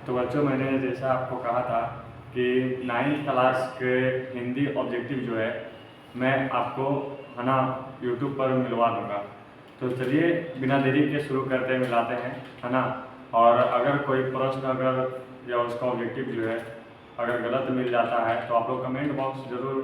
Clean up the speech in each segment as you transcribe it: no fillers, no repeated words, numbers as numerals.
तो बच्चों, मैंने जैसा आपको कहा था कि 9th क्लास के हिंदी ऑब्जेक्टिव जो है मैं आपको है ना यूट्यूब पर मिलवा दूंगा। तो चलिए बिना देरी के शुरू करते मिलाते हैं, है ना। और अगर कोई प्रश्न अगर या उसका ऑब्जेक्टिव जो है अगर गलत मिल जाता है तो आप लोग कमेंट बॉक्स जरूर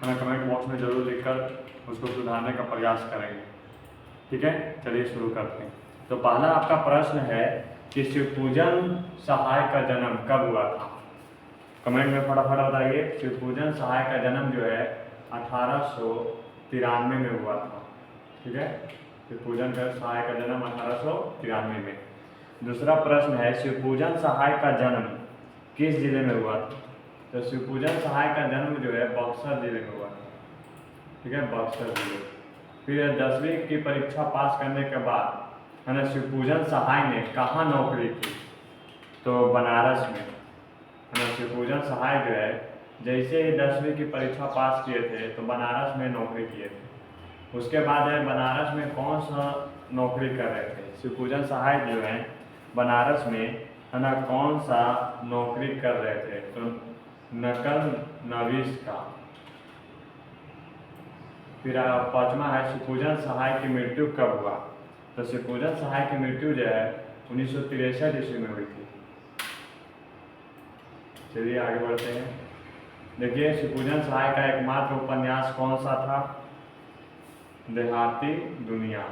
है ना, कमेंट बॉक्स में ज़रूर लिखकर उसको सुधारने का प्रयास करेंगे। ठीक है, चलिए शुरू करते हैं। तो पहला आपका प्रश्न है कि शिवपूजन सहाय का जन्म कब हुआ था? कमेंट में फटाफट बताइए। शिवपूजन सहाय का जन्म जो है 1893 में हुआ था। ठीक है, शिवपूजन सहाय का जन्म 1893 में। दूसरा प्रश्न है शिवपूजन सहाय का जन्म किस जिले में हुआ था? तो शिवपूजन सहाय का जन्म जो है बक्सर जिले में हुआ था। ठीक है, बक्सर जिले। फिर 10वीं की परीक्षा पास करने के बाद है ना शिवपूजन सहाय ने कहाँ नौकरी की? तो बनारस में। है ना, शिवपूजन सहाय जो है जैसे ही 10वीं की परीक्षा पास किए थे तो बनारस में नौकरी किए थे। उसके बाद है बनारस में कौन सा नौकरी कर रहे थे? शिवपूजन सहाय जो है बनारस में है ना कौन सा नौकरी कर रहे थे? तो नकल नवीस का। फिर पांचवा है शिवपूजन सहाय की मृत्यु कब हुआ? तो शिवपूजन सहाय की मृत्यु जो है 1963 ईस्वी में हुई थी। चलिए आगे बढ़ते हैं। देखिए, शिवपूजन सहाय का एकमात्र उपन्यास कौन सा था? देहाती दुनिया।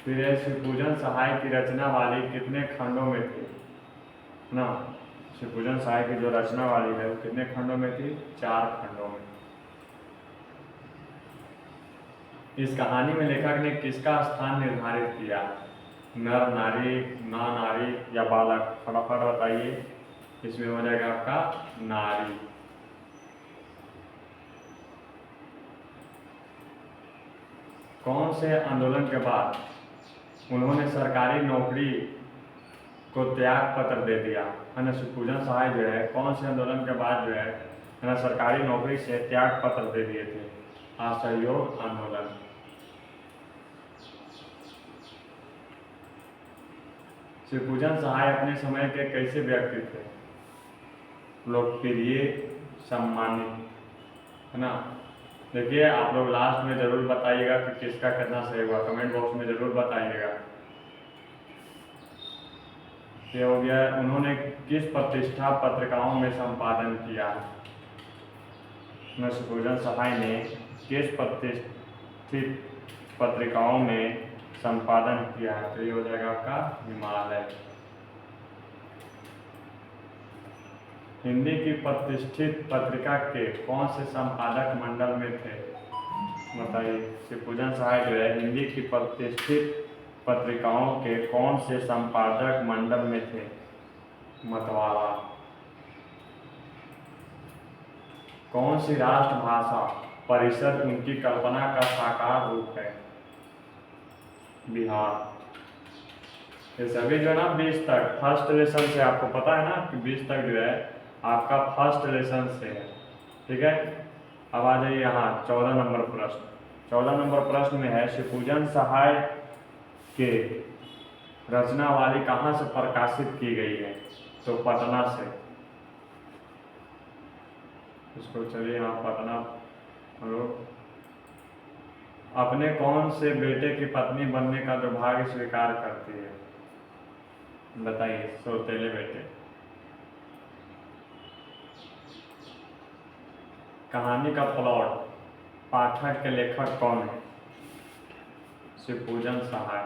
फिर शिवपूजन सहाय की रचना वाली कितने खंडों में थी ना? शिवपूजन सहाय की जो रचना वाली है वो कितने खंडों में थी? 4 खंडों में। इस कहानी में लेखक ने किसका स्थान निर्धारित किया? नर नारी, ना नारी या बालक? फटाफट बताइए। इसमें हो जाएगा आपका नारी। कौन से आंदोलन के बाद उन्होंने सरकारी नौकरी को त्याग पत्र दे दिया? है ना, शिवपूजन सहाय जो है कौन से आंदोलन के बाद जो है ना सरकारी नौकरी से त्याग पत्र दे दिए थे? असहयोग आंदोलन। शिवपूजन सहाय अपने समय के कैसे व्यक्ति थे? लोकप्रिय, सम्मानित, है ना। देखिए, आप लोग लास्ट में जरूर बताइएगा कि किसका कितना सही हुआ, कमेंट बॉक्स में जरूर बताइएगा। ये हो गया। उन्होंने किस प्रतिष्ठा पत्रिकाओं में संपादन किया? शिवपूजन सहाय ने किस प्रतिष्ठित पत्रिकाओं में संपादन किया है? तो ये हो जाएगा आपका हिमालय। हिंदी की प्रतिष्ठित पत्रिका के कौन से संपादक मंडल में थे? बताइए। शिवपूजन सहाय जो है हिंदी की प्रतिष्ठित पत्रिकाओं के कौन से संपादक मंडल में थे? मतवाला। कौन सी राष्ट्रभाषा परिषद उनकी कल्पना का साकार रूप है? बिहार। ये सभी जो है ना 20 तक फर्स्ट लेसन से, आपको पता है ना कि 20 तक जो है आपका फर्स्ट लेसन से है। ठीक है, अब आ जाइए यहाँ 14 नंबर प्रश्न। 14 नंबर प्रश्न में है शिवपूजन सहाय के रचनावली कहाँ से प्रकाशित की गई है? तो पटना से। इसको चलिए यहाँ पटना हम लोग। अपने कौन से बेटे की पत्नी बनने का दुर्भाग्य स्वीकार करती है? बताइए। सौतेले बेटे। कहानी का प्लॉट, पाठक के लेखक कौन है? शिवपूजन सहाय।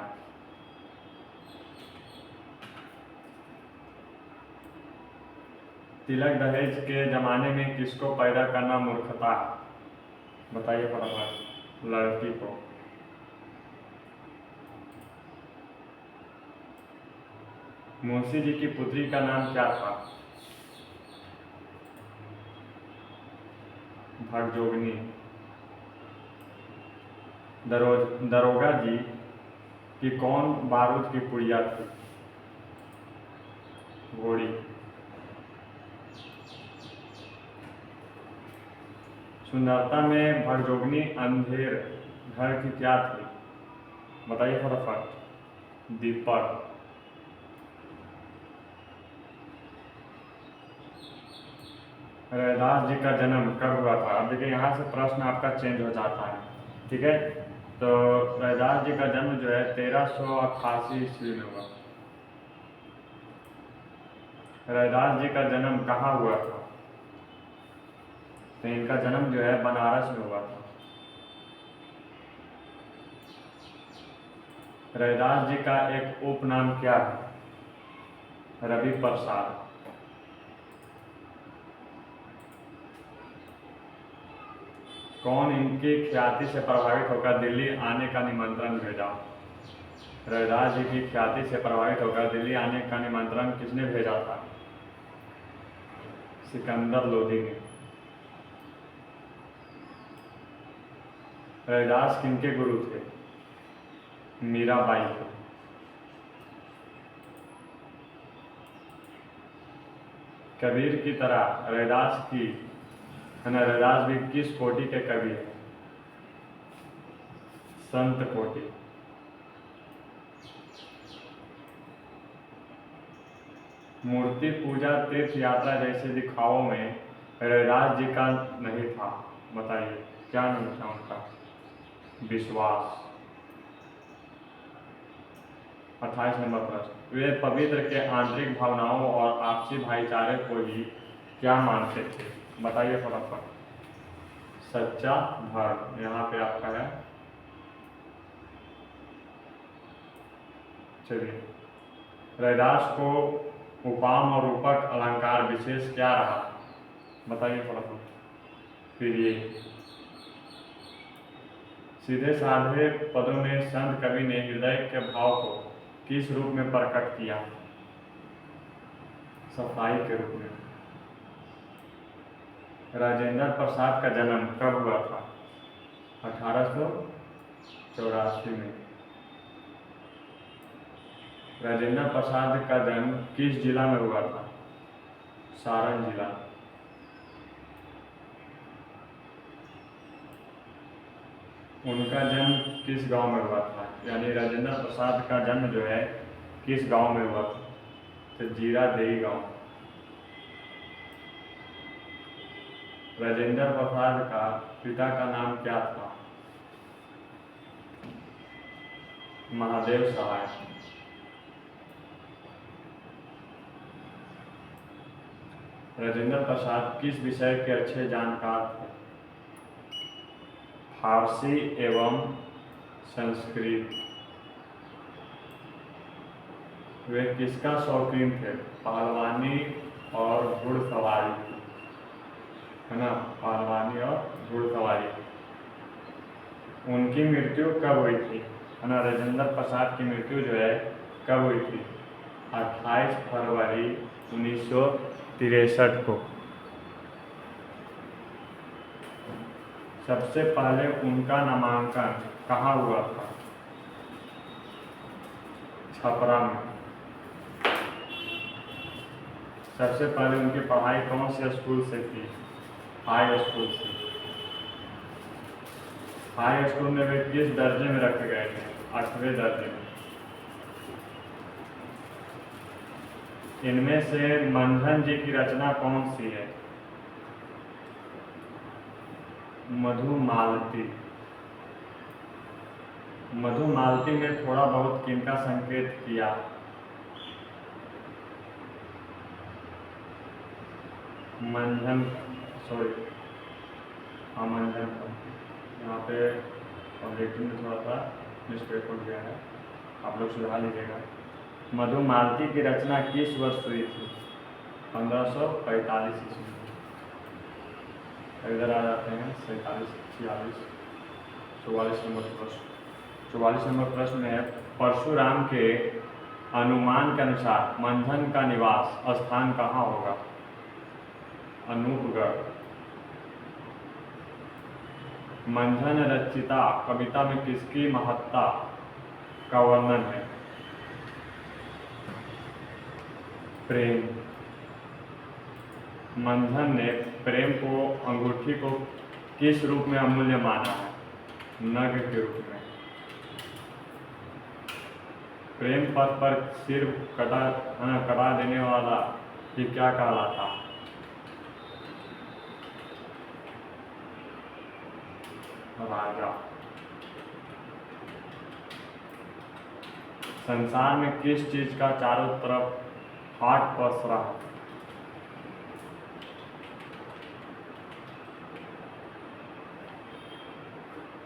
तिलक दहेज के जमाने में किसको पैदा करना मूर्खता है? बताइए फटाफट। लड़की को। मुंशी जी की पुत्री का नाम क्या था? भगजोगनी। दरोगा जी की कौन बारूद की पुड़िया थी? घोड़ी। सुंदरता में भगजोगनी अंधेर घर की क्या थी? बताइए फटाफट। दीपक। रैदास जी का जन्म कब हुआ था? अब देखिए यहाँ से प्रश्न आपका चेंज हो जाता है, ठीक है। तो रैदास जी का जन्म जो है 1388 ईस्वी में हुआ। रैदास जी का जन्म कहाँ हुआ था? तो इनका जन्म जो है बनारस में हुआ था। रैदास जी का एक उपनाम क्या है? रवि प्रसाद। कौन इनकी ख्याति से प्रभावित होकर दिल्ली आने का निमंत्रण भेजा? रैदास जी की ख्याति से प्रभावित होकर दिल्ली आने का निमंत्रण किसने भेजा था? सिकंदर लोधी ने। रैदास किनके गुरु थे? मीराबाई के। कबीर की तरह रैदास की रैदास भी किस कोटि के कवि है? संत कोटि। मूर्ति पूजा तीर्थ यात्रा जैसे दिखावों में रैदास जी का नहीं था, बताइए क्या नहीं था उनका? विश्वास। 28 नंबर प्रश्न। वे पवित्र के आंतरिक भावनाओं और आपसी भाईचारे को ही क्या मानते थे? बताइए फटाफट। सच्चा धर्म। यहाँ पे आपका है। चलिए, रैदास को उपाम और रूपक अलंकार विशेष क्या रहा? बताइए फटाफट। फिर ये सीधे साधे पदों में संत कवि ने हृदय के भाव को किस रूप में प्रकट किया? सफाई के रूप में। राजेंद्र प्रसाद का जन्म कब हुआ था? 1884 में। राजेंद्र प्रसाद का जन्म किस जिला में हुआ था? सारण जिला। उनका जन्म किस गांव में हुआ था? यानी राजेंद्र प्रसाद का जन्म जो है किस गांव में हुआ था? तो जीरादेई गांव। राजेंद्र प्रसाद का पिता का नाम क्या था? महादेव सहाय। राजेंद्र प्रसाद किस विषय के अच्छे जानकार थे? फारसी एवं संस्कृत। वे किसका शौकीन थे? पहलवानी और घुड़सवारी, है ना? पहलवानी और घुड़सवारी। उनकी मृत्यु कब हुई थी? है ना? राजेंद्र प्रसाद की मृत्यु जो है कब हुई थी? 28 फरवरी 1963 को। सबसे पहले उनका नामांकन कहाँ हुआ था? छपरा में। सबसे पहले उनकी पढ़ाई कौन से स्कूल से की? हाई स्कूल से। हाई स्कूल में वे किस दर्जे में रखे गए थे? 8वें दर्जे में। इनमें से मंझन जी की रचना कौन सी है? मधुमालती। मधुमालती में थोड़ा बहुत किनका संकेत किया? मंझन, सॉरी, हाँ मंझन। यहाँ पे ऑब्जेक्टिव में थोड़ा सा मिस्टेक हो गया है, आप लोग सुधार लीजिएगा। मधुमालती की रचना किस वर्ष हुई थी? 1545 ईस्वी। इधर आ जाते हैं 47, 46, 44 नंबर प्रश्न। 44 नंबर प्रश्न में है, परशुराम के अनुमान के अनुसार मंझन का निवास स्थान कहाँ होगा? अनूपगढ़। मंझन रचिता कविता में किसकी महत्ता का वर्णन है? प्रेम। मंझन ने प्रेम को, अंगूठी को किस रूप में अमूल्य माना है? नग के रूप में। प्रेम पथ पर सिर कटा देने वाला ये क्या कहलाता? राजा। संसार में किस चीज का चारों तरफ हाट पसरा है?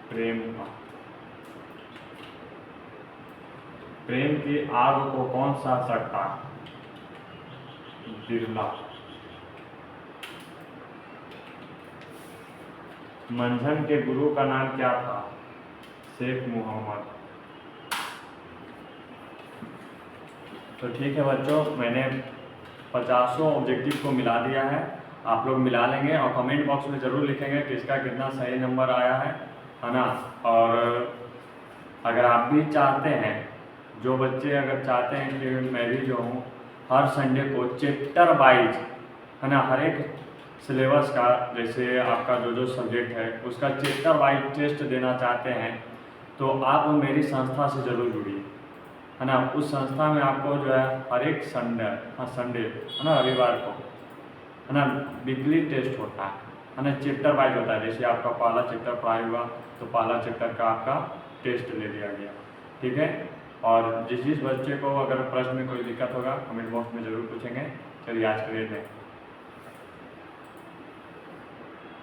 प्रेम का। प्रेम की आग को कौन सा सकता है? बिरला। मंझन के गुरु का नाम क्या था? शेख मोहम्मद। तो ठीक है बच्चों, मैंने 50 ऑब्जेक्टिव को मिला दिया है। आप लोग मिला लेंगे और कमेंट बॉक्स में ज़रूर लिखेंगे कि इसका कितना सही नंबर आया है ना। और अगर आप भी चाहते हैं, जो बच्चे अगर चाहते हैं कि मैं भी जो हूँ हर संडे को चैप्टर वाइज है ना, हर एक सिलेबस का, जैसे आपका जो जो सब्जेक्ट है उसका चैप्टर वाइज टेस्ट देना चाहते हैं, तो आप मेरी संस्था से ज़रूर जुड़िए है ना। उस संस्था में आपको जो है हर एक संडे है ना, रविवार को है ना, वीकली टेस्ट होता है ना, चैप्टर वाइज होता है। जैसे आपका पहला चैप्टर पढ़ाई हुआ तो पहला चैप्टर का आपका टेस्ट ले लिया गया, ठीक है। और जिस बच्चे को अगर प्रश्न में कोई दिक्कत होगा कमेंट बॉक्स में ज़रूर पूछेंगे। चलिए आज के लिए